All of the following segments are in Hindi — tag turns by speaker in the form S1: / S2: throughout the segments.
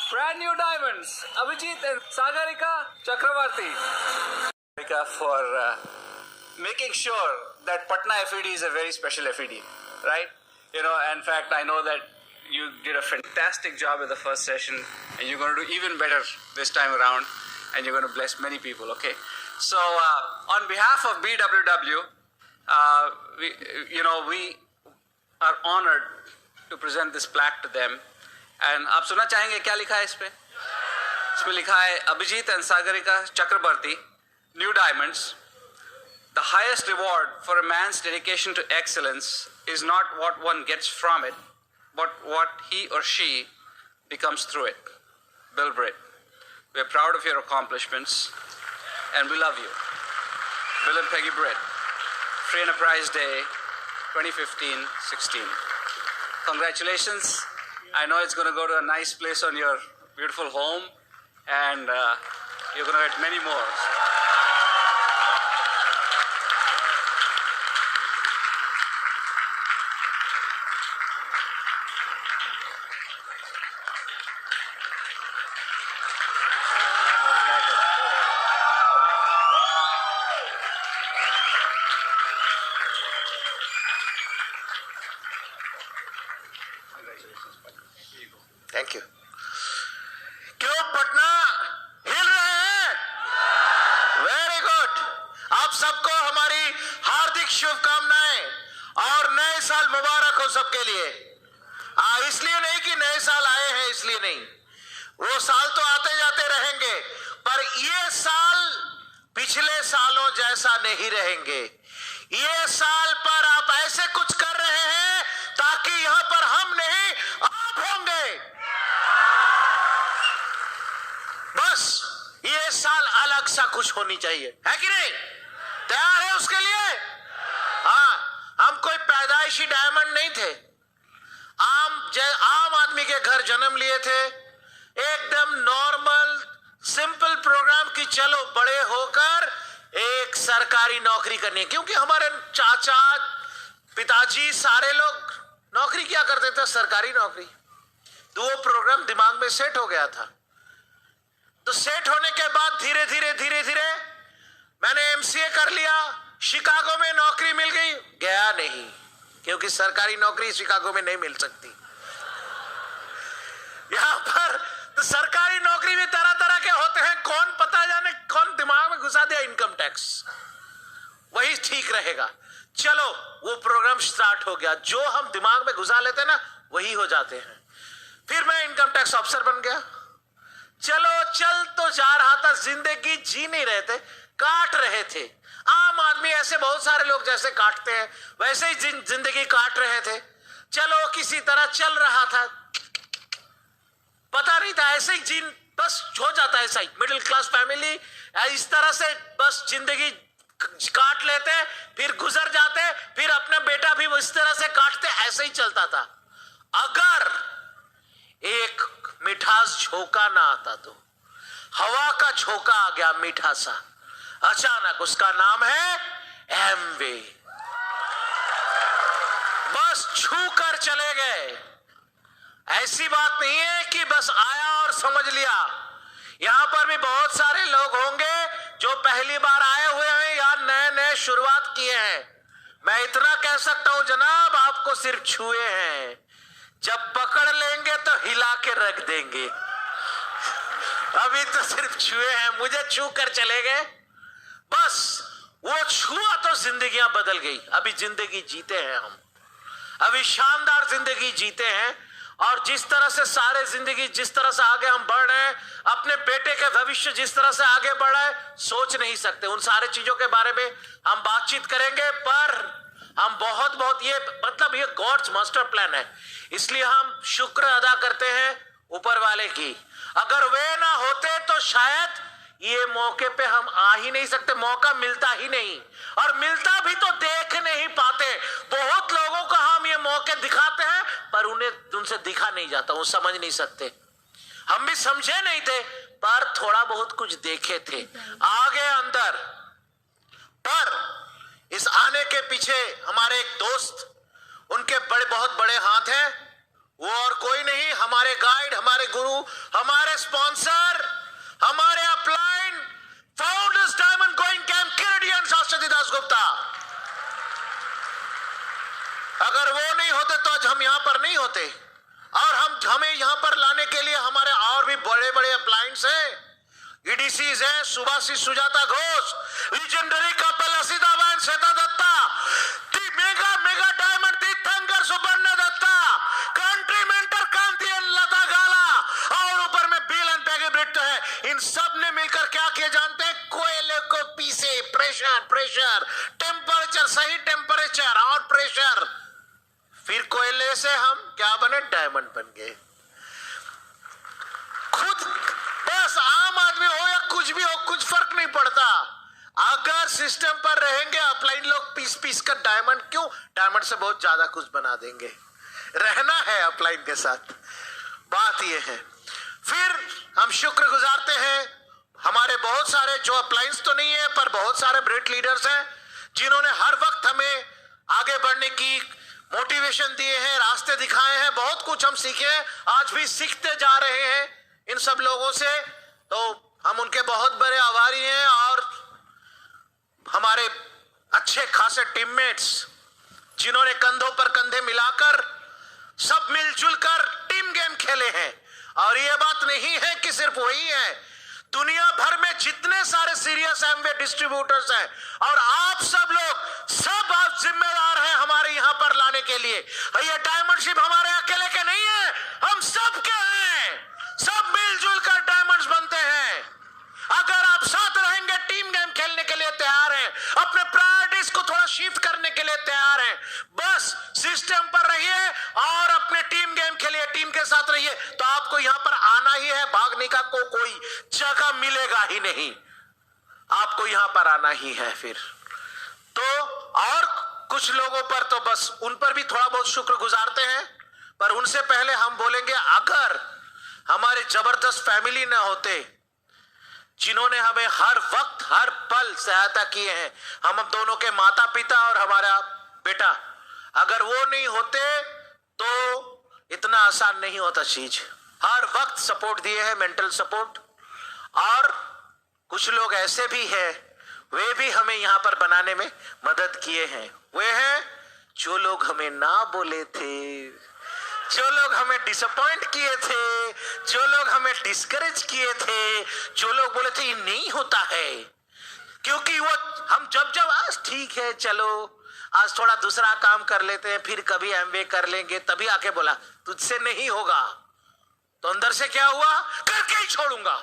S1: Brand new diamonds, Abhijit and Sagarika Chakravarti. For making sure that Patna FED is a very special FED, right? You know, in fact, I know that you did a fantastic job in the first session, and you're going to do even better this time around, and you're going to bless many people, okay? So, on behalf of BWW, we are honored to present this plaque to them. And आप सुनना चाहेंगे क्या लिखा है इस पे? इसमें लिखा है Abhijit and Sagarika Chakrabarti, new diamonds. The highest reward for a man's dedication to excellence is not what one gets from it, but what he or she becomes through it. Bill Britt. We are proud of your accomplishments, and we love you. Bill and Peggy Britt. Free Enterprise Day 2015-16. Congratulations. I know it's going to go to a nice place on your beautiful home, and you're going to get many more.
S2: Thank you. क्यों पटना हिल रहे हैं? Very good. आप सबको हमारी हार्दिक शुभकामनाएं और नए साल मुबारक हो सबके लिए। इसलिए नहीं कि नए साल आए हैं इसलिए नहीं, वो साल तो आते जाते रहेंगे, पर ये साल पिछले सालों जैसा नहीं रहेंगे। ये साल पर आप ऐसे कुछ कर रहे हैं ताकि यहां पर हम नहीं आप होंगे। बस ये साल अलग सा कुछ होनी चाहिए, है कि नहीं? तैयार है उसके लिए? हाँ, हम कोई पैदाइशी डायमंड नहीं थे। आम आदमी के घर जन्म लिए थे, एकदम नॉर्मल सिंपल प्रोग्राम की चलो बड़े होकर एक सरकारी नौकरी करनी है, क्योंकि हमारे चाचा पिताजी सारे लोग नौकरी क्या करते थे, सरकारी नौकरी। तो वो प्रोग्राम दिमाग में सेट हो गया था। तो सेट होने के बाद धीरे धीरे मैंने एमसीए कर लिया, शिकागो में नौकरी मिल गई, गया नहीं, क्योंकि सरकारी नौकरी शिकागो में नहीं मिल सकती। यहां पर तो सरकारी नौकरी भी तरह तरह के होते हैं, कौन पता जाने कौन दिमाग में घुसा दिया इनकम टैक्स, वही ठीक रहेगा। चलो वो प्रोग्राम स्टार्ट हो गया, जो हम दिमाग में घुसा लेते हैं ना वही हो जाते हैं। फिर मैं इनकम टैक्स ऑफिसर बन गया। चलो चल तो जा रहा था, जिंदगी जी नहीं रहे थे, काट रहे थे। आम आदमी ऐसे बहुत सारे लोग जैसे काटते हैं वैसे ही जिंदगी काट रहे थे। चलो किसी तरह चल रहा था, पता नहीं था ऐसे ही जीन बस हो जाता है। ऐसा ही मिडिल क्लास फैमिली इस तरह से बस जिंदगी काट लेते, फिर गुजर जाते, फिर अपना बेटा भी वो इस तरह से काटते, ऐसे ही चलता था। अगर एक मिठास झोंका ना आता तो हवा का झोंका आ गया मीठा सा, अचानक, उसका नाम है एमवे। बस छू कर चले गए। ऐसी बात नहीं है कि बस आया और समझ लिया। यहां पर भी बहुत सारे लोग होंगे जो पहली बार आए हुए हैं या नए शुरुआत किए हैं। मैं इतना कह सकता हूं जनाब, आपको सिर्फ छुए हैं, जब पकड़ लेंगे तो हिला के रख देंगे। अभी तो सिर्फ छुए हैं, मुझे छू कर चले गए। बस वो छुआ तो जिंदगियां बदल गई। अभी जिंदगी जीते हैं हम, अभी शानदार जिंदगी जीते हैं, और जिस तरह से सारे जिंदगी जिस तरह से आगे हम बढ़ रहे हैं, अपने बेटे के भविष्य जिस तरह से आगे बढ़ रहा है, सोच नहीं सकते। उन सारे चीजों के बारे में हम बातचीत करेंगे, पर हम बहुत ये मतलब ये गॉड्स मास्टर प्लान है, इसलिए हम शुक्र अदा करते हैं ऊपर वाले की। अगर वे ना होते तो शायद ये मौके पे हम आ ही नहीं सकते, मौका मिलता ही नहीं, और मिलता भी तो देख नहीं पाते। बहुत लोगों को हम ये मौके दिखाते हैं पर उनसे दिखा नहीं जाता, वो समझ नहीं सकते। हम भी समझे नहीं थे पर थोड़ा बहुत कुछ देखे थे आगे अंदर। पर इस आने के पीछे हमारे एक दोस्त, उनके बहुत बड़े हाथ हैं, वो और कोई नहीं, हमारे गाइड, हमारे गुरु, हमारे स्पॉन्सर, हमारे upline founders diamond going camp Canadian शाश्वती दास गुप्ता। अगर वो नहीं होते तो आज हम यहां पर नहीं होते। और हमें यहां पर लाने के लिए हमारे और भी बड़े बड़े अपलाइंस हैं, ईडीसीज है, सुभाषिस सुजाता घोष, लीजेंडरी कपल असिताबाई Shweta Dutta, mega diamond Tirthankar Suparna Dutta, country mentor कांतियन लता गाला, और ऊपर में बिल एंड पैगे ब्रिट है। इन सब ने मिलकर क्या किया जानते हैं? कोयले को पीसे, प्रेशर, टेम्परेचर, सही टेम्परेचर और प्रेशर, फिर कोयले से हम क्या बने? डायमंड बन गए। खुद बस आम आदमी हो या कुछ भी हो, कुछ फर्क नहीं पड़ता। अगर सिस्टम पर रहेंगे अपलाइन लोग पीस कर डायमंड, क्यों? डायमंड से बहुत ज्यादा कुछ बना देंगे। रहना है अपलाइन के साथ, बात यह है। फिर हम शुक्र गुजारते हैं हमारे बहुत सारे, जो अपलाइंस तो नहीं है पर बहुत सारे ब्रिट लीडर्स हैं, जिन्होंने हर वक्त हमें आगे बढ़ने की मोटिवेशन दिए हैं, रास्ते दिखाए हैं, बहुत कुछ हम सीखे हैं, आज भी सीखते जा रहे हैं इन सब लोगों से। तो हम उनके बहुत बड़े आभारी हैं। और हमारे अच्छे खासे टीममेट्स, जिन्होंने कंधों पर कंधे मिलाकर सब मिलजुल कर टीम गेम खेले हैं। और ये बात नहीं है कि सिर्फ वही है, दुनिया भर में जितने सारे सीरियस एमवे डिस्ट्रीब्यूटर्स हैं, और आप सब लोग सब आप जिम्मेदार हैं हमारे यहां पर लाने के लिए। ये डायमंडशिप हमारे अकेले के नहीं है, हम सब के हैं। सब मिलजुल कर डायमंड्स बनते हैं। अगर आप साथ रहेंगे, टीम गेम खेलने के लिए तैयार हैं, अपने प्रायोरिटीज को थोड़ा शिफ्ट करने के लिए तैयार हैं, बस सिस्टम पर रहिए और अपने टीम गेम खेलिए, टीम के साथ रहिए, तो आपको यहां पर आना ही है। भागने का कोई जगह मिलेगा ही नहीं, आपको यहां पर आना ही है। फिर तो और कुछ लोगों पर तो बस उन पर भी थोड़ा बहुत शुक्र गुजारते हैं, पर उनसे पहले हम बोलेंगे, अगर हमारे जबरदस्त फैमिली न होते, जिन्होंने हमें हर वक्त हर पल सहायता किए हैं, हम दोनों के माता पिता और हमारा बेटा, अगर वो नहीं होते तो इतना आसान नहीं होता चीज। हर वक्त सपोर्ट दिए हैं, मेंटल सपोर्ट। और कुछ लोग ऐसे भी हैं, वे भी हमें यहां पर बनाने में मदद किए हैं। वे हैं जो लोग हमें ना बोले थे, जो लोग हमें डिसअपॉइंट किए थे, जो लोग हमें डिस्करेज किए थे, जो लोग बोले थे ये नहीं होता है। क्योंकि वो हम जब आज ठीक है, चलो आज थोड़ा दूसरा काम कर लेते हैं, फिर कभी एमवे कर लेंगे, तभी आके बोला तुझसे नहीं होगा, तो अंदर से क्या हुआ? करके ही छोड़ूंगा।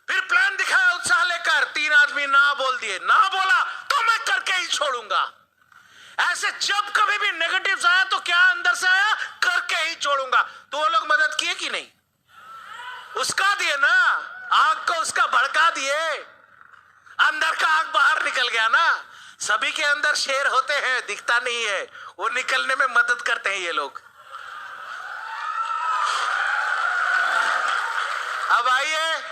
S2: फिर प्लान दिखाया उत्साह लेकर, 3 आदमी ना बोल दिए, ना बोला तो मैं करके ही छोड़ूंगा। ऐसे जब कभी भी नेगेटिव आया तो क्या अंदर से आया? करके ही छोड़ूंगा। तो वो लोग मदद किए कि नहीं? उसका दिए ना, आग को उसका भड़का दिए, अंदर का आग बाहर निकल गया ना। सभी के अंदर शेर होते हैं, दिखता नहीं है, वो निकलने में मदद करते हैं ये लोग। अब आइए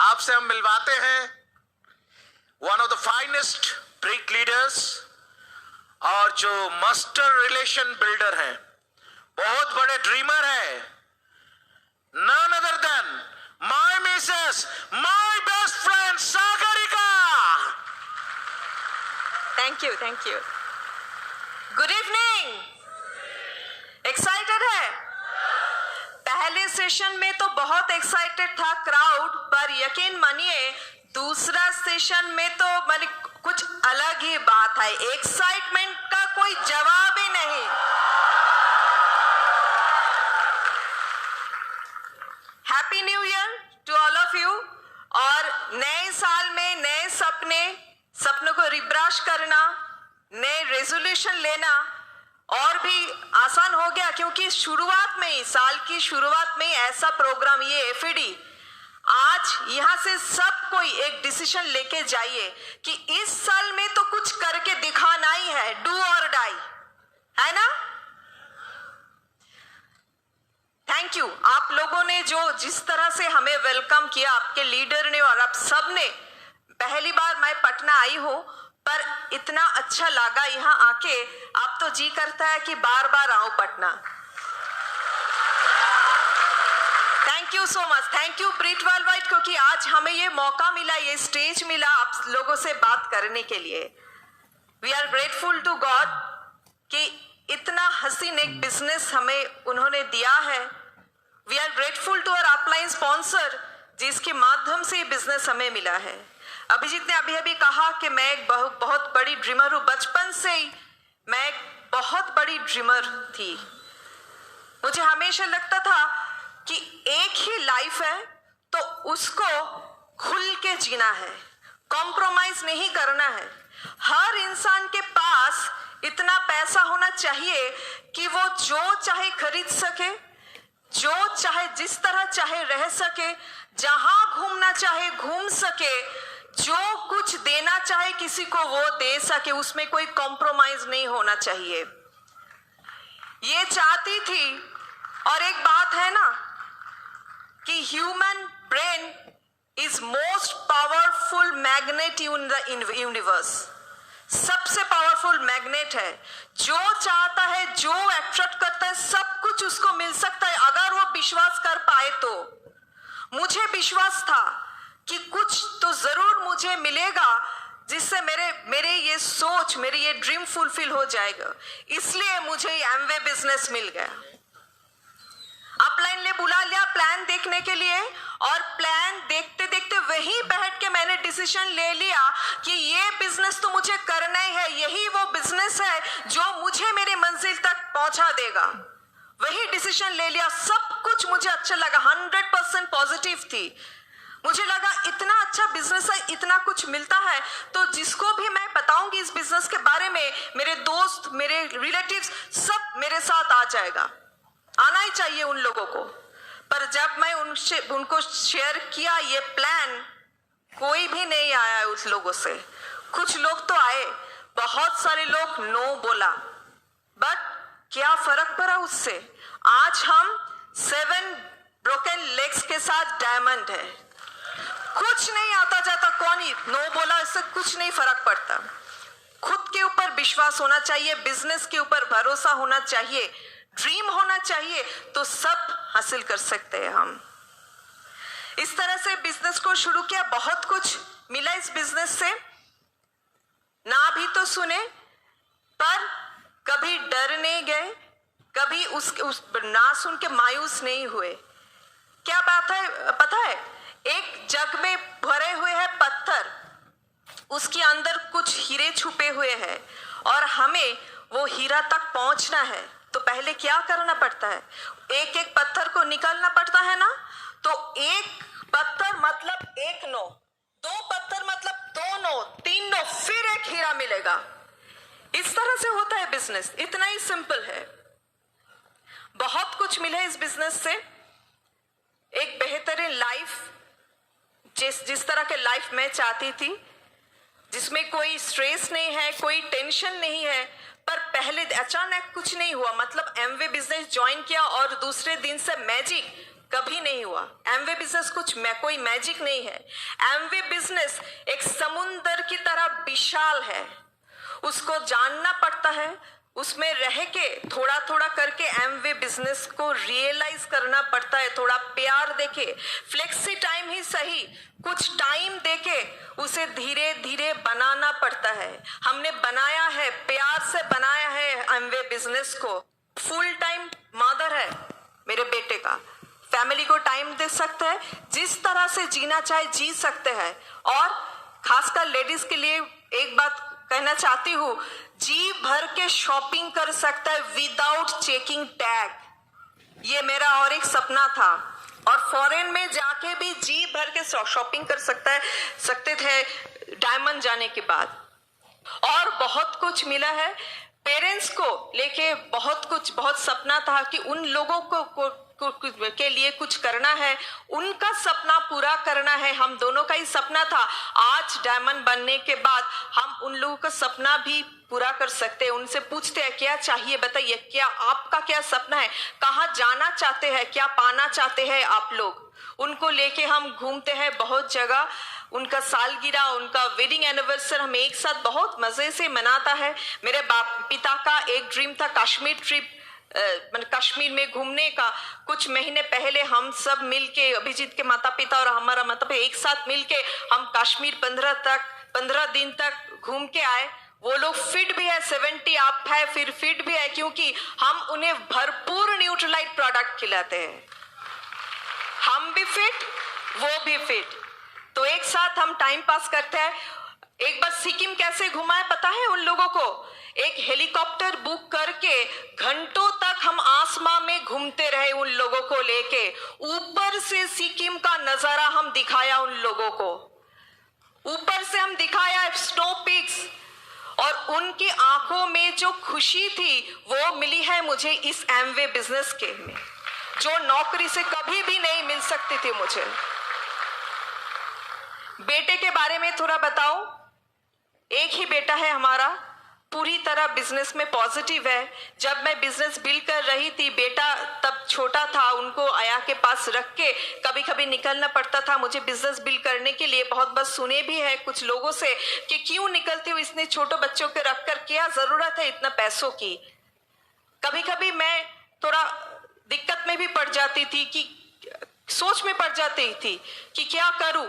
S2: आपसे हम मिलवाते हैं one of the finest Brit leaders और जो मास्टर रिलेशन बिल्डर हैं, बहुत बड़े ड्रीमर है, none other than my missus, my best friend Sagarika.
S3: Thank you. Good evening. Excited है? पहले सेशन में तो बहुत एक्साइटेड था क्राउड, पर यकीन मानिए दूसरा सेशन में तो मैंने कुछ अलग ही बात है। एक्साइटमेंट का कोई जवाब ही नहीं। Happy new year to all of you. और नए साल में नए सपनों को रिब्राश करना, नए रेजोल्यूशन लेना और भी आसान हो गया, क्योंकि शुरुआत में ही, साल की शुरुआत में ही ऐसा प्रोग्राम, ये एफईडी, आज यहां से सब कोई एक डिसीजन लेके जाइए कि इस साल में तो कुछ करके दिखाना ही है, डू और डाई, है ना? थैंक यू आप लोगों ने जो जिस तरह से हमें वेलकम किया, आपके लीडर ने और आप सब ने। पहली बार मैं पटना आई हूं, पर इतना अच्छा लगा यहाँ आके, अब तो जी करता है कि बार बार आऊं Patna. Thank you so much, thank you Brit worldwide, क्योंकि आज हमें ये मौका मिला, ये स्टेज मिला आप लोगों से बात करने के लिए। We are grateful to God कि इतना हसीन एक बिजनेस हमें उन्होंने दिया है। We are grateful to our upline sponsor जिसके माध्यम से ये बिजनेस हमें मिला है। अभिजीत ने अभी अभी कहा कि मैं एक बहुत बड़ी ड्रीमर हूँ, बचपन से ही मैं एक बहुत बड़ी ड्रीमर थी। मुझे हमेशा लगता था कि एक ही लाइफ है तो उसको खुल के जीना है, कॉम्प्रोमाइज नहीं करना है। हर इंसान के पास इतना पैसा होना चाहिए कि वो जो चाहे खरीद सके, जो चाहे जिस तरह चाहे रह सके, जहां घूमना चाहे घूम सके, जो कुछ देना चाहे किसी को वो दे सके, उसमें कोई कॉम्प्रोमाइज नहीं होना चाहिए। ये चाहती थी। और एक बात है ना कि human brain is most powerful magnet in the universe. सबसे पावरफुल मैग्नेट है। जो चाहता है, जो अट्रैक्ट करता है, सब कुछ उसको मिल सकता है अगर वो विश्वास कर पाए तो। मुझे विश्वास था कि कुछ तो जरूर मुझे मिलेगा जिससे मेरे ये सोच, मेरी ये ड्रीम फुलफिल हो जाएगा। इसलिए मुझे ये एमवे बिजनेस मिल गया। अपलाइन ने बुला लिया प्लान देखने के लिए, और प्लान देखते देखते वहीं बैठ के मैंने डिसीजन ले लिया कि ये बिजनेस तो मुझे करना ही है। यही वो बिजनेस है जो मुझे मेरे मंजिल तक पहुंचा देगा। वही डिसीजन ले लिया। सब कुछ मुझे अच्छा लगा, 100% पॉजिटिव थी। मुझे लगा इतना अच्छा बिजनेस है, इतना कुछ मिलता है, तो जिसको भी मैं बताऊंगी इस बिजनेस के बारे में, मेरे दोस्त, मेरे रिलेटिव्स, सब मेरे साथ आ जाएगा। आना ही चाहिए उन लोगों को। पर जब मैं उनको शेयर किया ये प्लान, कोई भी नहीं आया उस लोगों से। कुछ लोग तो आए, बहुत सारे लोग नो बोला, बट क्या फर्क पड़ा उससे। आज हम 7 ब्रोकन लेग्स के साथ डायमंड है। कुछ नहीं आता जाता, कौन ही नो बोला, इससे कुछ नहीं फर्क पड़ता। खुद के ऊपर विश्वास होना चाहिए, बिजनेस के ऊपर भरोसा होना चाहिए, ड्रीम होना चाहिए, तो सब हासिल कर सकते हैं हम। इस तरह से बिजनेस को शुरू किया, बहुत कुछ मिला इस बिजनेस से। ना भी तो सुने, पर कभी डर नहीं गए, कभी उस ना सुन के मायूस नहीं हुए। क्या बात है पता है, एक जग में भरे हुए हैं पत्थर, उसके अंदर कुछ हीरे छुपे हुए हैं, और हमें वो हीरा तक पहुंचना है तो पहले क्या करना पड़ता है, एक एक पत्थर को निकालना पड़ता है ना। तो एक पत्थर मतलब एक नो, 2 पत्थर मतलब 2 नो, 3 नो, फिर एक हीरा मिलेगा। इस तरह से होता है बिजनेस, इतना ही सिंपल है। बहुत कुछ मिला है इस बिजनेस से। एक बेहतरीन लाइफ, जिस तरह के लाइफ मैं चाहती थी, जिसमें कोई स्ट्रेस नहीं है, कोई टेंशन नहीं है। पर पहले अचानक कुछ नहीं हुआ, मतलब एमवे बिजनेस ज्वाइन किया और दूसरे दिन से मैजिक कभी नहीं हुआ। एमवे बिजनेस कोई मैजिक नहीं है। एमवे बिजनेस एक समुंदर की तरह विशाल है, उसको जानना पड़ता है, उसमें रह के थोड़ा थोड़ा करके एमवे बिजनेस को रियलाइज करना पड़ता है। थोड़ा प्यार देके, फ्लेक्सी टाइम ही सही, कुछ टाइम देके उसे धीरे धीरे बनाना पड़ता है। हमने बनाया है, प्यार से बनाया है एमवे बिजनेस को। फुल टाइम मदर है मेरे बेटे का, फैमिली को टाइम दे सकते हैं, जिस तरह से जीना चाहे जी सकते हैं। और खासकर लेडीज के लिए एक बात कहना चाहती हूँ, जी भर के शॉपिंग कर सकता है विदाउट चेकिंग टैग। ये मेरा और एक सपना था। और फॉरेन में जाके भी जी भर के शॉपिंग कर सकते थे डायमंड जाने के बाद। और बहुत कुछ मिला है। पेरेंट्स को लेके बहुत सपना था कि उन लोगों को के लिए कुछ करना है, उनका सपना पूरा करना है। हम दोनों का ही सपना था। आज डायमंड बनने के बाद हम उन लोगों का सपना भी पूरा कर सकते हैं। उनसे पूछते हैं क्या चाहिए, बताइए क्या आपका क्या सपना है, कहाँ जाना चाहते हैं, क्या पाना चाहते हैं आप लोग। उनको लेके हम घूमते हैं बहुत जगह। उनका सालगिरह, उनका वेडिंग एनिवर्सरी हम एक साथ बहुत मजे से मनाता है। मेरे पिता का एक ड्रीम था कश्मीर ट्रिप मतलब कश्मीर में घूमने का। कुछ महीने पहले हम सब मिलके, अभिजीत के माता पिता और हमारा माता पिता एक साथ मिलके हम कश्मीर 15 दिन तक घूम के आए। वो लोग फिट भी है, 70 आप है फिर फिट भी है, क्योंकि हम उन्हें भरपूर न्यूट्रलाइट प्रोडक्ट खिलाते हैं। हम भी फिट, वो भी फिट, तो एक साथ हम टाइम पास करते हैं। एक बार सिक्किम कैसे घुमाए पता है उन लोगों को? एक हेलीकॉप्टर बुक करके घंटों तक हम आसमां में घूमते रहे उन लोगों को लेके। ऊपर से सिक्किम का नजारा हम दिखाया उन लोगों को, ऊपर से हम दिखाया स्नो पीक्स, और उनकी आंखों में जो खुशी थी वो मिली है मुझे इस एमवे बिजनेस के में, जो नौकरी से कभी भी नहीं मिल सकती थी मुझे। बेटे के बारे में थोड़ा बताओ। एक ही बेटा है हमारा, पूरी तरह बिजनेस में पॉजिटिव है। जब मैं बिजनेस बिल्ड कर रही थी, बेटा तब छोटा था, उनको आया के पास रख के कभी कभी निकलना पड़ता था मुझे बिजनेस बिल्ड करने के लिए। बहुत बार सुने भी है कुछ लोगों से कि क्यों निकलते हो इसने छोटे बच्चों के रख कर, क्या जरूरत है इतना पैसों की। कभी कभी मैं थोड़ा दिक्कत में भी पड़ जाती थी, कि सोच में पड़ जाती थी कि क्या करूं,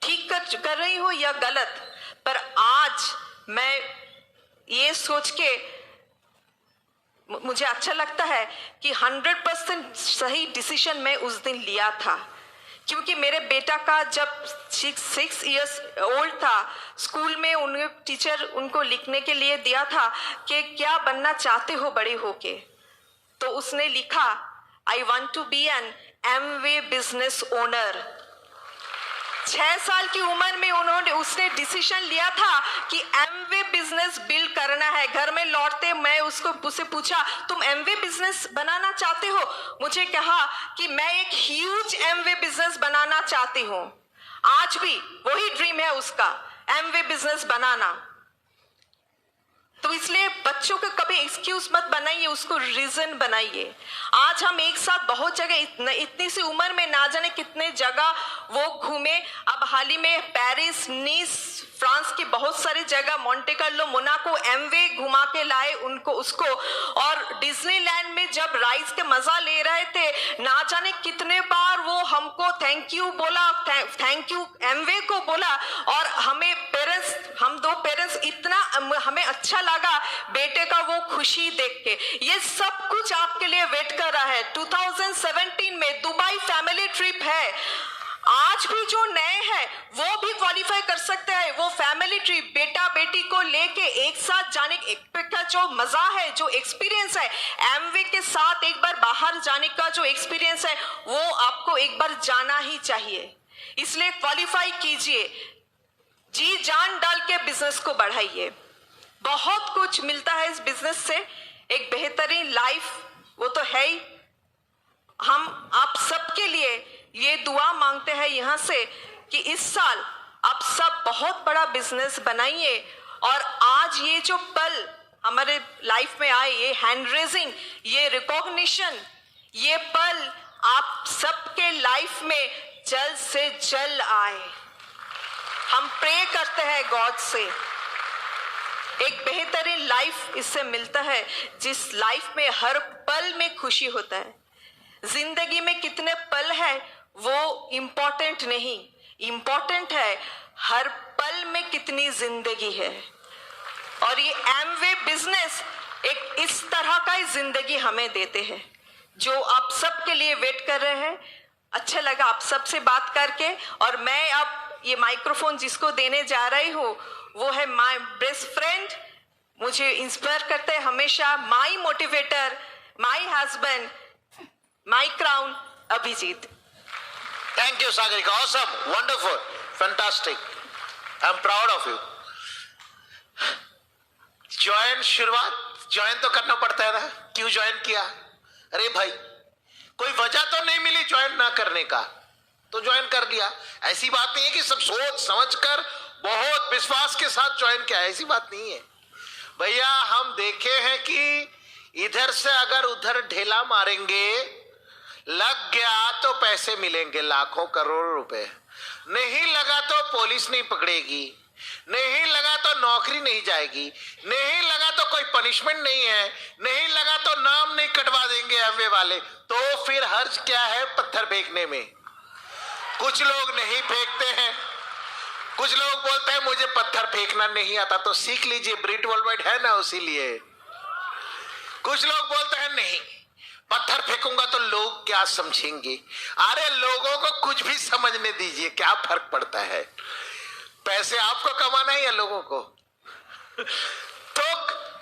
S3: ठीक कर रही हो या गलत। पर आज मैं ये सोच के मुझे अच्छा लगता है कि 100% सही डिसीजन मैं उस दिन लिया था। क्योंकि मेरे बेटा का जब 6 इयर्स ओल्ड था, स्कूल में उन्हें टीचर उनको लिखने के लिए दिया था कि क्या बनना चाहते हो बड़े होके, तो उसने लिखा I want to be an Amway business owner. 6 साल की उम्र में उसने डिसीजन लिया था कि एमवे बिजनेस बिल्ड करना है। घर में लौटते मैं उससे पूछा तुम एमवे बिजनेस बनाना चाहते हो? मुझे कहा कि मैं एक ह्यूज एमवे बिजनेस बनाना चाहती हूँ। आज भी वही ड्रीम है उसका, एमवे बिजनेस बनाना। तो इसलिए बच्चों को कभी एक्सक्यूज मत बनाइए, उसको रीजन बनाइए। आज हम एक साथ बहुत जगह, इतनी सी उम्र में ना जाने कितने जगह वो घूमे। अब हाल ही में पेरिस, नीस, फ्रांस की बहुत सारी जगह, मोंटे कार्लो, मोनाको, एमवे घुमा के लाए उसको। और डिज्नीलैंड में जब राइड्स के मजा ले रहे थे, ना जाने कितने बार वो हमको थैंक यू बोला, थैंक यू एमवे को बोला। और हमें पेरेंट्स, हम 2 पेरेंट्स, इतना हमें अच्छा लगा बेटे का वो खुशी देख के। ये सब कुछ आपके लिए वेट कर रहा है। 2017 में दुबई फैमिली ट्रिप है। आज भी जो नए हैं वो भी क्वालिफाई कर सकते हैं। वो फैमिली ट्रिप बेटा बेटी को लेके एक साथ जाने का जो मजा है, जो एक्सपीरियंस है, एमवे के साथ एक बार बाहर जाने का जो एक्सपीरियंस है, वो आपको एक बार जाना ही चाहिए। इसलिए क्वालिफाई कीजिए, जी जान डाल के बिजनेस को बढ़ाइए। बहुत कुछ मिलता है इस बिजनेस से, एक बेहतरीन लाइफ वो तो है ही। हम आप सबके लिए ये दुआ मांगते हैं यहाँ से कि इस साल आप सब बहुत बड़ा बिजनेस बनाइए। और आज ये जो पल हमारे लाइफ में आए, ये हैंड रेजिंग, ये रिकॉग्निशन, ये पल आप सबके लाइफ में जल्द से जल्द आए। हम प्रे करते हैं गॉड से, एक बेहतरीन लाइफ इससे मिलता है, जिस लाइफ में हर पल में खुशी होता है। जिंदगी में कितने पल है वो इम्पोर्टेंट नहीं, इम्पोर्टेंट है हर पल में कितनी जिंदगी है। और ये एमवे बिजनेस एक इस तरह का ही जिंदगी हमें देते हैं, जो आप सबके लिए वेट कर रहे हैं। अच्छा लगा आप सबसे बात करके। और मैं अब ये माइक्रोफोन जिसको देने जा रही हूँ वो है माय बेस्ट फ्रेंड, मुझे इंस्पायर करते हैं हमेशा, my motivator, my husband, my crown, Abhijit.
S2: Thank you, Sagarika. Awesome, wonderful, fantastic. I'm proud of you. Join तो करना पड़ता है ना, क्यों ज्वाइन किया? अरे भाई, कोई वजह तो नहीं मिली ज्वाइन ना करने का, तो ज्वाइन कर लिया। ऐसी बात नहीं है कि सब सोच समझ कर बहुत विश्वास के साथ ज्वाइन किया, ऐसी बात नहीं है भैया। हम देखे हैं कि इधर से अगर उधर ढेला मारेंगे, लग गया तो पैसे मिलेंगे लाखों करोड़ों रुपए, नहीं लगा तो पुलिस नहीं पकड़ेगी। नहीं लगा तो नौकरी नहीं जाएगी, नहीं लगा तो कोई पनिशमेंट नहीं है, नहीं लगा तो नाम नहीं कटवा देंगे एमवे वाले, तो फिर हर्ज क्या है पत्थर फेंकने में? कुछ लोग नहीं फेंकते हैं, कुछ लोग बोलते हैं मुझे पत्थर फेंकना नहीं आता, तो सीख लीजिए, ब्रिट वर्ल्डवाइड है ना उसीलिए। कुछ लोग बोलते हैं नहीं पत्थर फेंकूंगा तो लोग क्या समझेंगे। अरे लोगों को कुछ भी समझने दीजिए, क्या फर्क पड़ता है? पैसे आपको कमाना है या लोगों को? तो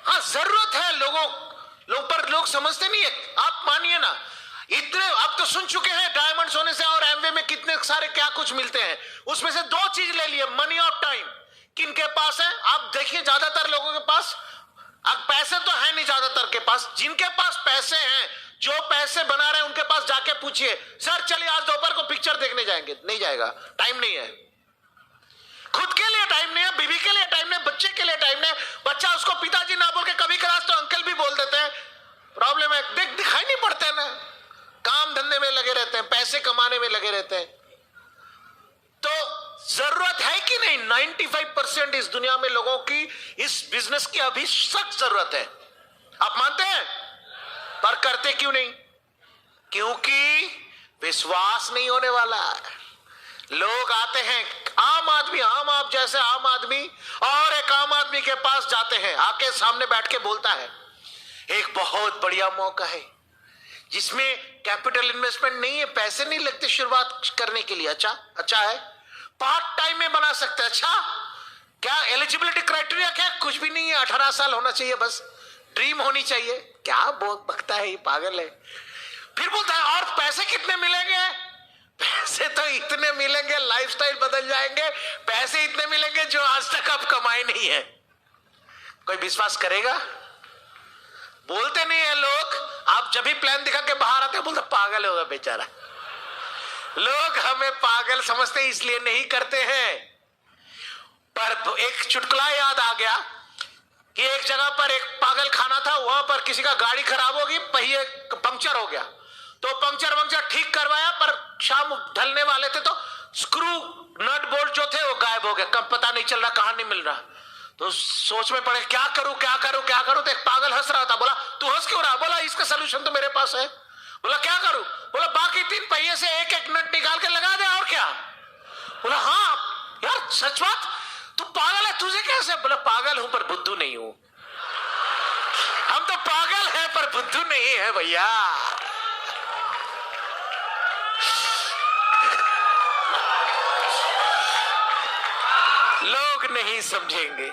S2: हाँ जरूरत है लोगों पर, लोग समझते नहीं है। आप मानिए ना, इतने आप तो सुन चुके हैं डायमंड सोने से और एमवे में कितने सारे क्या कुछ मिलते हैं। उसमें से दो चीज ले लिए, मनी और टाइम। किनके पास है? आप देखिए ज्यादातर लोगों के पास अब पैसे तो है नहीं, ज्यादातर के पास। जिनके पास पैसे हैं, जो पैसे बना रहे हैं, उनके पास जाके पूछिए, सर चलिए आज दोपहर को पिक्चर देखने जाएंगे, नहीं जाएगा, टाइम नहीं है। खुद के लिए टाइम नहीं है, बीवी के लिए टाइम नहीं, बच्चे के लिए टाइम नहीं। बच्चा उसको पिताजी ना बोल के कभी कभार तो अंकल भी बोल देते हैं। प्रॉब्लम है, दिखाई नहीं पड़ते ना, काम धंधे में लगे रहते हैं, पैसे कमाने में लगे रहते हैं। तो जरूरत है कि नहीं? 95% इस दुनिया में लोगों की इस बिजनेस की अभी सख्त जरूरत है। आप मानते हैं? पर करते क्यों नहीं? क्योंकि विश्वास नहीं होने वाला। लोग आते हैं, आम आदमी, आप जैसे आम आदमी और एक आम आदमी के पास जाते हैं, आके सामने बैठ के बोलता है एक बहुत बढ़िया मौका है जिसमें कैपिटल इन्वेस्टमेंट नहीं है, पैसे नहीं लगते शुरुआत करने के लिए। अच्छा है, पार्ट टाइम में बना सकते हैं। अच्छा, क्या एलिजिबिलिटी क्राइटेरिया क्या? कुछ भी नहीं है, 18 साल होना चाहिए, बस ड्रीम होनी चाहिए। क्या बकता है, ये पागल है। फिर बोलता है और पैसे कितने मिलेंगे? पैसे तो इतने मिलेंगे, लाइफस्टाइल बदल जाएंगे, पैसे इतने मिलेंगे जो आज तक आप कमाए नहीं है। कोई विश्वास करेगा? बोलते नहीं है लोग। आप जब भी प्लान दिखा के बाहर आते हैं, बोलते पागल होगा बेचारा। लोग हमें पागल समझते इसलिए नहीं करते हैं। पर एक चुटकुला याद आ गया कि एक जगह पर एक पागल खाना था, वहां पर किसी का गाड़ी खराब होगी, पहिए पंक्चर हो गया, तो पंक्चर ठीक करवाया, पर शाम ढलने वाले थे तो स्क्रू नट बोल्ट जो थे वो गायब हो गए, कब पता नहीं चल रहा, कहां नहीं मिल रहा। तो सोच में पड़े क्या करूं। तो एक पागल हंस रहा था, बोला तू हंस क्यों रहा? बोला इसका सलूशन तो मेरे पास है। बोला क्या करूं? बोला बाकी 3 पहिए से एक एक नट निकाल के लगा दे, और क्या? बोला हाँ यार सच बात, तू पागल है, तुझे कैसे? बोला पागल हूं पर बुद्धू नहीं हूं। हम तो पागल हैं पर बुद्धू नहीं है भैया। लोग नहीं समझेंगे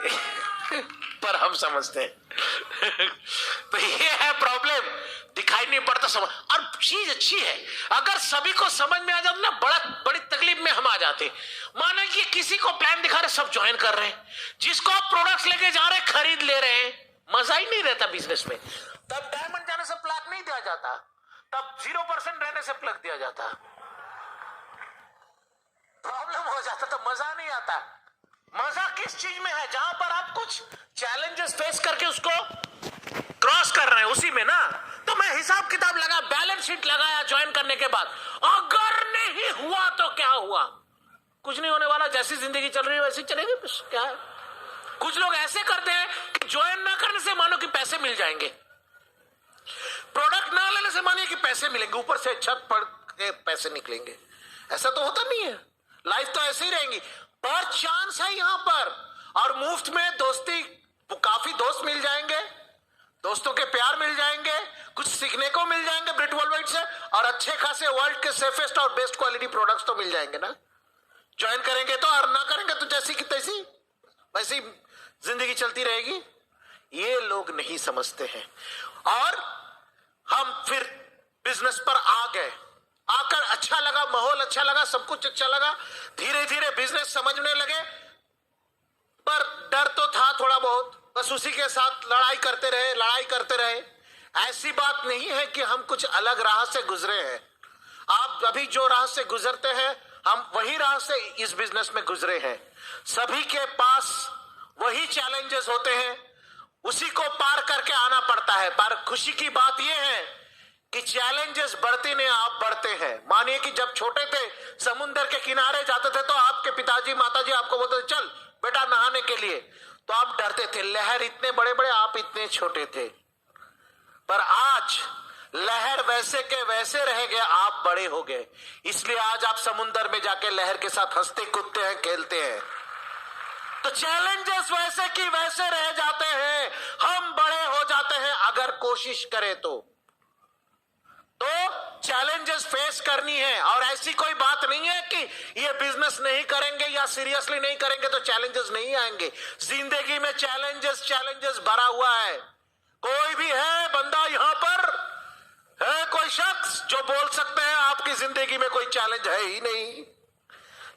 S2: पर हम समझते हैं। तो ये है प्रॉब्लम, दिखाई नहीं पड़ता समझ। और चीज अच्छी है, अगर सभी को समझ में आ जाए ना, बड़ी तकलीफ में हम आ जाते। मानो कि किसी को प्लान दिखा रहे, सब ज्वाइन कर रहे हैं, जिसको आप प्रोडक्ट्स लेके जा रहे हैं खरीद ले रहे हैं, मजा ही नहीं रहता बिजनेस में। तब डायमंड जाने से प्लग नहीं दिया जाता, तब 0% रहने से प्लग दिया जाता। प्रॉब्लम हो जाता तो मजा नहीं आता। मजा किस चीज में है? जहां पर आप कुछ चैलेंजेस फेस करके उसको क्रॉस कर रहे हैं, उसी में ना। तो मैं हिसाब किताब लगा, बैलेंस शीट लगाया ज्वाइन करने के बाद, अगर नहीं हुआ तो क्या हुआ? कुछ नहीं होने वाला, जैसी जिंदगी चल रही है वैसी चलेगी, क्या है? कुछ लोग ऐसे करते हैं कि ज्वाइन ना करने से मानो कि पैसे मिल जाएंगे, प्रोडक्ट ना लेने से मानिए कि पैसे मिलेंगे, ऊपर से छत पड़ के पैसे निकलेंगे। ऐसा तो होता नहीं है, लाइफ तो ऐसे ही रहेंगी। पर चांस है यहां पर, और मुफ्त में दोस्ती, काफी दोस्त मिल जाएंगे, दोस्तों के प्यार मिल जाएंगे, कुछ सीखने को मिल जाएंगे ब्रिट वर्ल्डवाइड से, और अच्छे खासे वर्ल्ड के सेफेस्ट और बेस्ट क्वालिटी प्रोडक्ट्स तो मिल जाएंगे ना। ज्वाइन करेंगे तो, और ना करेंगे तो जैसी की तैसी वैसी जिंदगी चलती रहेगी। ये लोग नहीं समझते हैं, और हम फिर बिजनेस पर आ गए। आकर अच्छा लगा, माहौल अच्छा लगा, सब कुछ अच्छा लगा, धीरे धीरे बिजनेस समझने लगे। पर डर तो था थोड़ा बहुत, बस उसी के साथ लड़ाई करते रहे। ऐसी बात नहीं है कि हम कुछ अलग राह से गुजरे हैं। आप अभी जो राह से गुजरते हैं, हम वही राह से इस बिजनेस में गुजरे हैं। सभी के पास वही चैलेंजेस होते हैं, उसी को पार करके आना पड़ता है। पर खुशी की बात यह है कि चैलेंजेस बढ़ते नहीं, आप बढ़ते हैं। मानिए कि जब छोटे थे, समुद्र के किनारे जाते थे, तो आपके पिताजी माताजी आपको बोलते थे चल बेटा नहाने के लिए, तो आप डरते थे। लहर इतने बड़े बड़े, आप इतने छोटे थे। पर आज लहर वैसे के वैसे रह गए, आप बड़े हो गए। इसलिए आज आप समुंदर में जाके लहर के साथ हंसते कूदते हैं, खेलते हैं। तो चैलेंजेस वैसे की वैसे रह जाते हैं, हम बड़े हो जाते हैं अगर कोशिश करें तो चैलेंजेस फेस करनी है। और ऐसी कोई बात नहीं है कि ये बिजनेस नहीं करेंगे या सीरियसली नहीं करेंगे तो चैलेंजेस नहीं आएंगे। जिंदगी में चैलेंजेस भरा हुआ है। कोई भी है बंदा यहां पर है, कोई शख्स जो बोल सकते हैं आपकी जिंदगी में कोई चैलेंज है ही नहीं?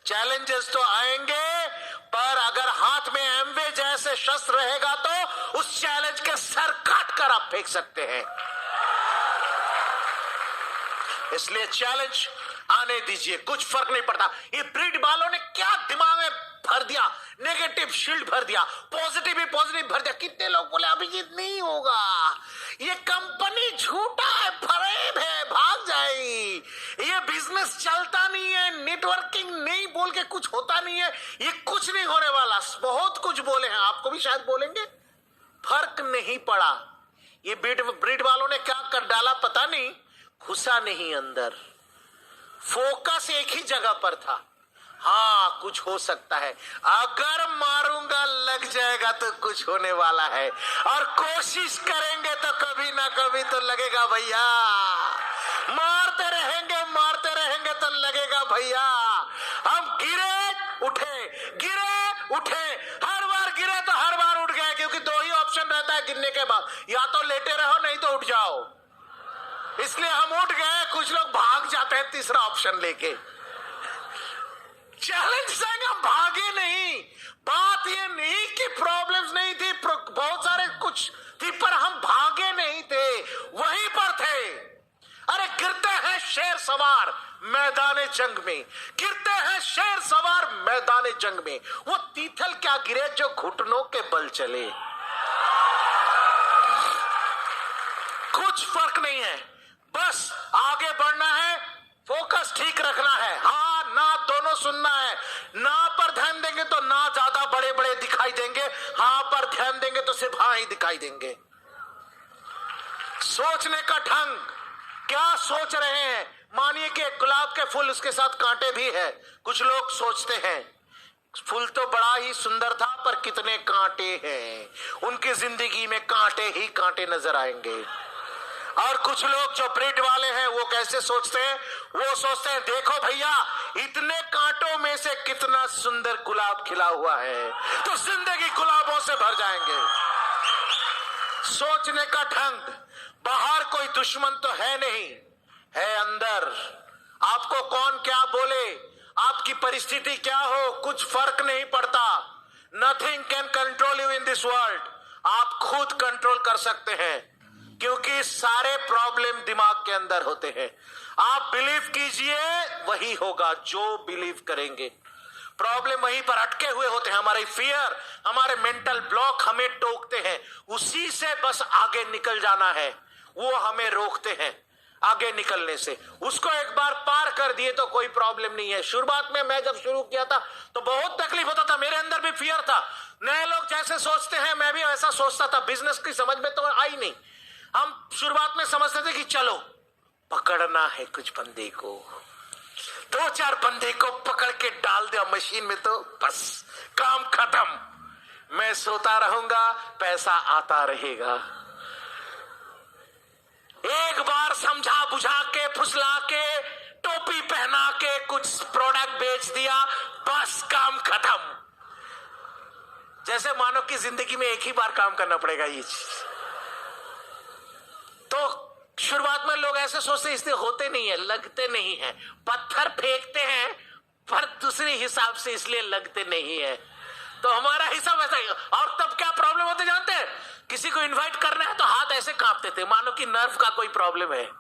S2: चैलेंजेस तो आएंगे, पर अगर हाथ में एमवे जैसे शस्त्र रहेगा तो उस चैलेंज के सर काट कर आप फेंक सकते हैं। इसलिए चैलेंज आने दीजिए, कुछ फर्क नहीं पड़ता। ये ब्रीड वालों ने क्या दिमाग में भर दिया, नेगेटिव शील्ड भर दिया, पॉजिटिव ही पॉजिटिव भर दिया। कितने लोग बोले अभिजीत नहीं होगा, ये कंपनी झूठा है, फरेब है, भाग जाएगी, ये बिजनेस चलता नहीं है, नेटवर्किंग नहीं बोल के कुछ होता नहीं है, ये कुछ नहीं होने वाला। बहुत कुछ बोले हैं, आपको भी शायद बोलेंगे, फर्क नहीं पड़ा। ये ब्रीड वालों ने क्या कर डाला पता नहीं, घुसा नहीं अंदर, फोकस एक ही जगह पर था। हाँ कुछ हो सकता है, अगर मारूंगा लग जाएगा तो कुछ होने वाला है, और कोशिश करेंगे तो कभी ना कभी तो लगेगा भैया। मारते रहेंगे तो लगेगा भैया। हम गिरे उठे, हर बार गिरे तो हर बार उठ गए, क्योंकि दो ही ऑप्शन रहता है गिरने के बाद, या तो लेटे रहो नहीं तो उठ जाओ। इसलिए हम उठ गए, कुछ लोग भाग जाते हैं तीसरा ऑप्शन लेके। चैलेंज से हम भागे नहीं। बात ये नहीं कि प्रॉब्लम्स नहीं थी, बहुत सारे कुछ थी, पर हम भागे नहीं थे, वहीं पर थे। अरे गिरते हैं शेर सवार मैदान जंग में, गिरते हैं शेर सवार मैदान जंग में। वो तीथल क्या गिरे जो घुटनों के बल चले। कुछ फर्क नहीं है, बस आगे बढ़ना है, फोकस ठीक रखना है। हाँ ना दोनों सुनना है, ना पर ध्यान देंगे तो ना ज्यादा बड़े बड़े दिखाई देंगे, हाँ पर ध्यान देंगे तो सिर्फ हाँ ही दिखाई देंगे। सोचने का ढंग, क्या सोच रहे हैं? मानिए कि गुलाब के फूल, उसके साथ कांटे भी है। कुछ लोग सोचते हैं फूल तो बड़ा ही सुंदर था पर कितने कांटे हैं, उनकी जिंदगी में कांटे ही कांटे नजर आएंगे। और कुछ लोग जो ब्रीड वाले हैं वो कैसे सोचते हैं? वो सोचते हैं देखो भैया इतने कांटों में से कितना सुंदर गुलाब खिला हुआ है, तो जिंदगी गुलाबों से भर जाएंगे। सोचने का ढंग, बाहर कोई दुश्मन तो है नहीं, है अंदर। आपको कौन क्या बोले, आपकी परिस्थिति क्या हो, कुछ फर्क नहीं पड़ता। Nothing can control you in this world. आप खुद कंट्रोल कर सकते हैं, क्योंकि सारे प्रॉब्लम दिमाग के अंदर होते हैं। आप बिलीव कीजिए वही होगा जो बिलीव करेंगे। प्रॉब्लम वहीं पर अटके हुए होते हैं, हमारे फियर, हमारे मेंटल ब्लॉक हमें टोकते हैं, उसी से बस आगे निकल जाना है। वो हमें रोकते हैं आगे निकलने से। उसको एक बार पार कर दिए तो कोई प्रॉब्लम नहीं है। शुरुआत में मैं जब शुरू किया था तो बहुत तकलीफ होता था, मेरे अंदर भी फियर था। नए लोग जैसे सोचते हैं मैं भी वैसा सोचता था, बिजनेस की समझ में तो आई नहीं। हम शुरुआत में समझते थे कि चलो पकड़ना है कुछ बंदे को, 2-4 बंदे को पकड़ के डाल दिया मशीन में तो बस काम खत्म। मैं सोता रहूंगा, पैसा आता रहेगा। एक बार समझा बुझा के, फुसला के, टोपी पहना के कुछ प्रोडक्ट बेच दिया, बस काम खत्म। जैसे मानो कि जिंदगी में एक ही बार काम करना पड़ेगा ये चीज। तो शुरुआत में लोग ऐसे सोचते हैं, इसलिए होते नहीं है, लगते नहीं है। पत्थर फेंकते हैं पर दूसरे हिसाब से, इसलिए लगते नहीं है। तो हमारा हिसाब ऐसा ही। और तब क्या प्रॉब्लम होते जानते हैं? किसी को इनवाइट करना है तो हाथ ऐसे कांपते थे, मानो कि नर्व का कोई प्रॉब्लम है।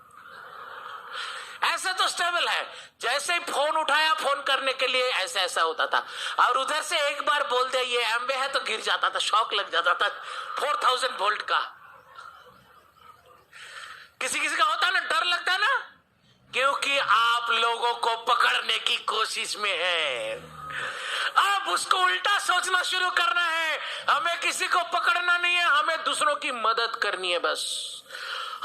S2: ऐसे तो स्टेबल है, जैसे ही फोन उठाया फोन करने के लिए ऐसा ऐसा होता था। और उधर से एक बार बोल दिया ये एम्बे है तो गिर जाता था, शॉक लग जाता था 4000 वोल्ट का। किसी किसी का होता है ना, डर लगता है ना, क्योंकि आप लोगों को पकड़ने की कोशिश में है। अब उसको उल्टा सोचना शुरू करना है। हमें किसी को पकड़ना नहीं है, हमें दूसरों की मदद करनी है। बस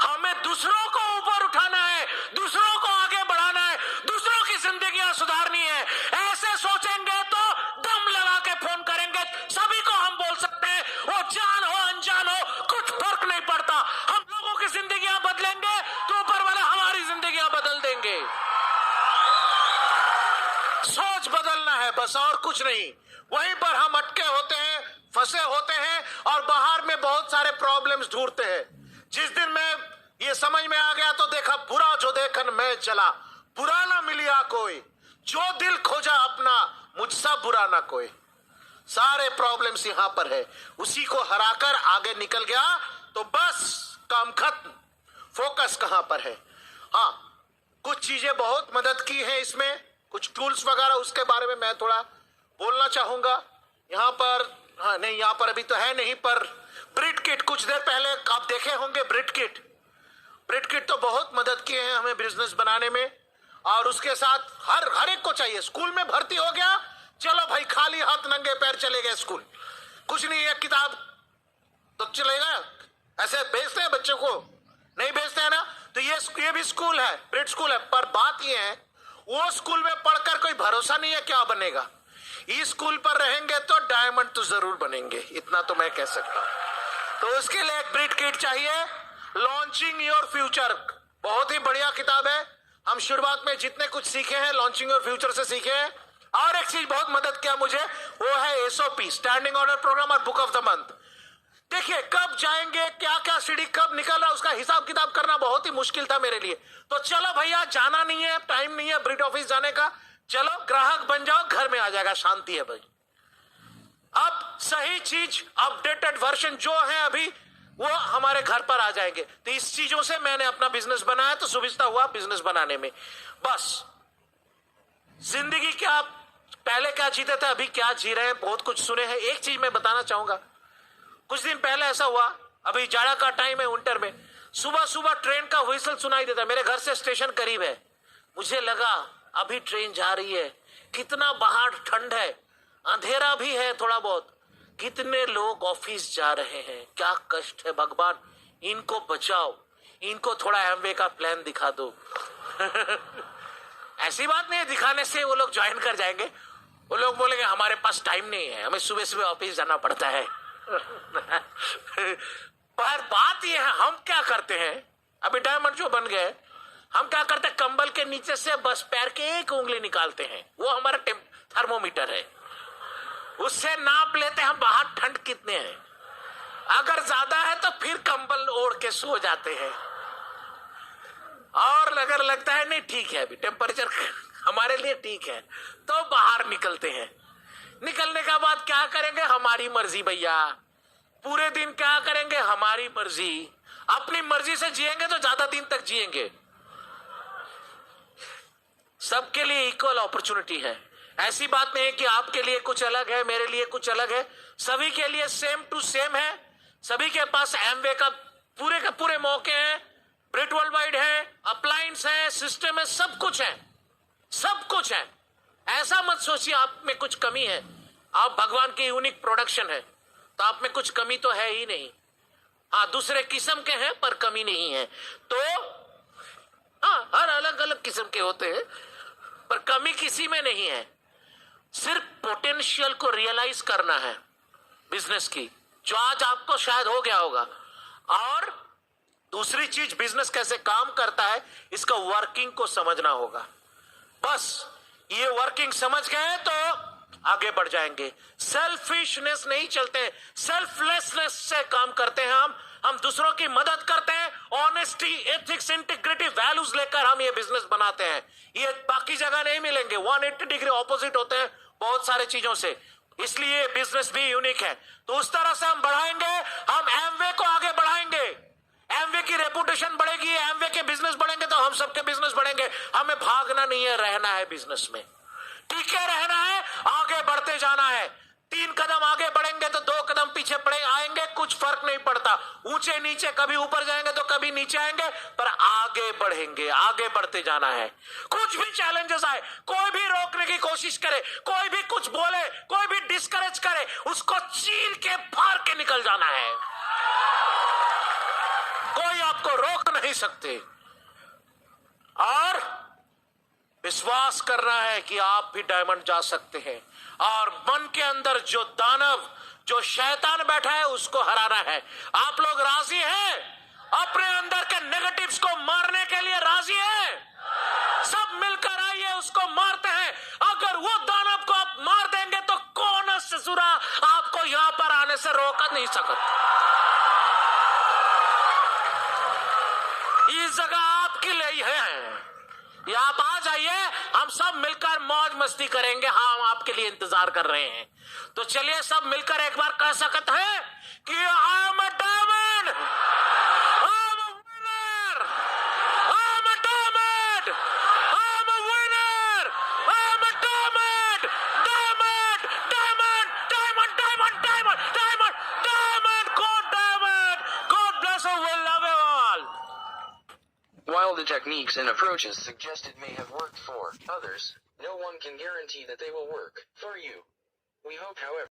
S2: हमें दूसरों को ऊपर उठाना है, दूसरों को आगे बढ़ाना है, दूसरों की जिंदगियां सुधारनी है। ऐसे सोचेंगे तो दम लगा के फोन करेंगे, सभी को हम बोल सकते हैं, वो जान हो अनजान हो कुछ फर्क नहीं पड़ता। हम लोगों की जिंदगियां बदलेंगे तो ऊपर वाला हमारी जिंदगियां बदल देंगे। सोच बदलना है बस, और कुछ नहीं। वहीं पर हम अटके होते हैं, फंसे होते हैं और बाहर में बहुत सारे प्रॉब्लम्स ढूंढते हैं। जिस दिन में ये समझ में आ गया तो देखा बुरा जो देखन मैं चला, बुरा ना मिलिया कोई, जो दिल खोजा अपना मुझसा बुरा ना कोई। सारे प्रॉब्लम्स यहां पर है, उसी को हराकर आगे निकल गया तो बस काम खत्म। फोकस कहां पर है? हाँ, कुछ चीजें बहुत मदद की है इसमें, कुछ टूल्स वगैरह, उसके बारे में मैं थोड़ा बोलना चाहूंगा यहां पर। हाँ नहीं, यहां पर अभी तो है नहीं, पर ब्रिट किट कुछ देर पहले आप देखे होंगे। ब्रिट किट तो बहुत मदद किए हैं हमें बिजनेस बनाने में। और उसके साथ हर एक को चाहिए। स्कूल में भर्ती हो गया, चलो भाई खाली हाथ नंगे पैर चले गए स्कूल, कुछ नहीं, एक किताब तो चलेगा। ऐसे भेजते हैं बच्चों को? नहीं भेजते हैं ना। तो ये भी स्कूल है, ब्रिट स्कूल है। पर बात ये है, वो स्कूल में पढ़कर कोई भरोसा नहीं है क्या बनेगा। इस स्कूल पर रहेंगे तो डायमंड तो जरूर बनेंगे, इतना तो मैं कह सकता हूं। तो उसके लिए एक ब्रिट किट चाहिए। लॉन्चिंग योर फ्यूचर बहुत ही बढ़िया किताब है। हम शुरुआत में जितने कुछ सीखे हैं लॉन्चिंग योर फ्यूचर से सीखे हैं। और एक चीज बहुत मदद किया मुझे, वो है एसओपी, स्टैंडिंग ऑर्डर प्रोग्राम और बुक ऑफ द मंथ। देखिए कब जाएंगे, क्या क्या सीढ़ी कब निकल रहा, उसका हिसाब किताब करना बहुत ही मुश्किल था मेरे लिए। तो चलो भैया, जाना नहीं है, टाइम नहीं है ब्रिट ऑफिस जाने का, चलो ग्राहक बन जाओ, घर में आ जाएगा, शांति है भाई। अब सही चीज, अपडेटेड वर्जन जो है अभी, वो हमारे घर पर आ जाएंगे। तो इस चीजों से मैंने अपना बिजनेस बनाया, तो सुविधा हुआ बिजनेस बनाने में। बस जिंदगी क्या, पहले क्या जीते थे, अभी क्या जी रहे हैं, बहुत कुछ सुने हैं। एक चीज मैं बताना चाहूंगा, कुछ दिन पहले ऐसा हुआ, अभी जाड़ा का टाइम है, विंटर में, सुबह सुबह ट्रेन का व्हिसल सुनाई देता। मेरे घर से स्टेशन करीब है, मुझे लगा अभी ट्रेन जा रही है। कितना बाहर ठंड है, अंधेरा भी है थोड़ा बहुत, कितने लोग ऑफिस जा रहे हैं, क्या कष्ट है। भगवान इनको बचाओ, इनको थोड़ा एमवे का प्लान दिखा दो। ऐसी बात नहीं है दिखाने से वो लोग ज्वाइन कर जाएंगे। वो लोग बोलेंगे हमारे पास टाइम नहीं है, हमें सुबह सुबह ऑफिस जाना पड़ता है। पर बात यह है, हम क्या करते हैं, अभी डायमंड जो बन गए, हम क्या करते हैं, कंबल के नीचे से बस पैर के एक उंगली निकालते हैं, वो हमारा थर्मोमीटर है, उससे नाप लेते हैं हम बाहर ठंड कितने हैं। अगर ज्यादा है तो फिर कंबल ओढ़ के सो जाते हैं, और अगर लगता है नहीं ठीक है अभी टेम्परेचर हमारे लिए ठीक है, तो बाहर निकलते हैं। निकलने के बाद क्या करेंगे, हमारी मर्जी भैया, पूरे दिन क्या करेंगे, हमारी मर्जी। अपनी मर्जी से जिएंगे तो ज्यादा दिन तक जिएंगे। सबके लिए इक्वल अपॉर्चुनिटी है, ऐसी बात नहीं है कि आपके लिए कुछ अलग है, मेरे लिए कुछ अलग है। सभी के लिए सेम टू सेम है। सभी के पास एमवे का पूरे मौके हैं, ब्रिट वर्ल्ड वाइड है, अप्लायंस है, सिस्टम है, सब कुछ है, सब कुछ है। ऐसा मत सोचिए आप में कुछ कमी है। आप भगवान की यूनिक प्रोडक्शन है, तो आप में कुछ कमी तो है ही नहीं। हाँ, दूसरे किस्म के हैं पर कमी नहीं है। तो हाँ, हर अलग अलग किस्म के होते हैं, पर कमी किसी में नहीं है। सिर्फ पोटेंशियल को रियलाइज करना है बिजनेस की, जो आज आपको शायद हो गया होगा। और दूसरी चीज, बिजनेस कैसे काम करता है, इसका वर्किंग को समझना होगा। बस ये वर्किंग समझ गए तो आगे बढ़ जाएंगे। सेल्फिशनेस नहीं चलते हैं, सेल्फलेसनेस से काम करते हैं। हम दूसरों की मदद करते हैं, ऑनेस्टी, एथिक्स, इंटीग्रिटी, वैल्यूज लेकर हम ये बिजनेस बनाते हैं। ये बाकी जगह नहीं मिलेंगे, 180 डिग्री ऑपोजिट होते हैं बहुत सारे चीजों से, इसलिए बिजनेस भी यूनिक है। तो उस तरह से हम बढ़ाएंगे, हम एमवे को आगे बढ़ाएंगे, एमवे की रेपुटेशन बढ़ेगी, एमवे के बिजनेस बढ़ेंगे तो हम सबके बिजनेस बढ़ेंगे। हमें भागना नहीं है, रहना है बिजनेस में, टीके रहना है, आगे बढ़ते जाना है। 3 कदम आगे बढ़ेंगे तो 2 कदम पीछे पड़े आएंगे, कुछ फर्क नहीं पड़ता। ऊंचे नीचे, कभी ऊपर जाएंगे तो कभी नीचे आएंगे, पर आगे बढ़ेंगे, आगे बढ़ते जाना है। कुछ भी चैलेंजेस आए, कोई भी रोकने की कोशिश करे, कोई भी कुछ बोले, कोई भी डिस्करेज करे, उसको चीर के फाड़ के निकल जाना है। कोई आपको रोक नहीं सकते। और विश्वास करना है कि आप भी डायमंड जा सकते हैं। और मन के अंदर जो दानव, जो शैतान बैठा है, उसको हराना है। आप लोग राजी हैं? अपने अंदर के नेगेटिव्स को मारने के लिए राजी हैं? सब मिलकर आइए, उसको मारते हैं। अगर वो दानव को आप मार देंगे तो कौन ससुरा आपको यहां पर आने से रोक नहीं सकता। इस जगह आपके लिए ही है। या आप आ जाइए, हम सब मिलकर मौज मस्ती करेंगे। हाँ, हम आपके लिए इंतजार कर रहे हैं। तो चलिए सब मिलकर एक बार कह सकते हैं कि I am a diamond, I am a winner, I am a diamond, I am a winner, I am a diamond, diamond, diamond, diamond, diamond, diamond, diamond, diamond, God bless you, we love you all.
S4: While the techniques and approaches suggested may have worked for others, no one can guarantee that they will work for you. We hope, however,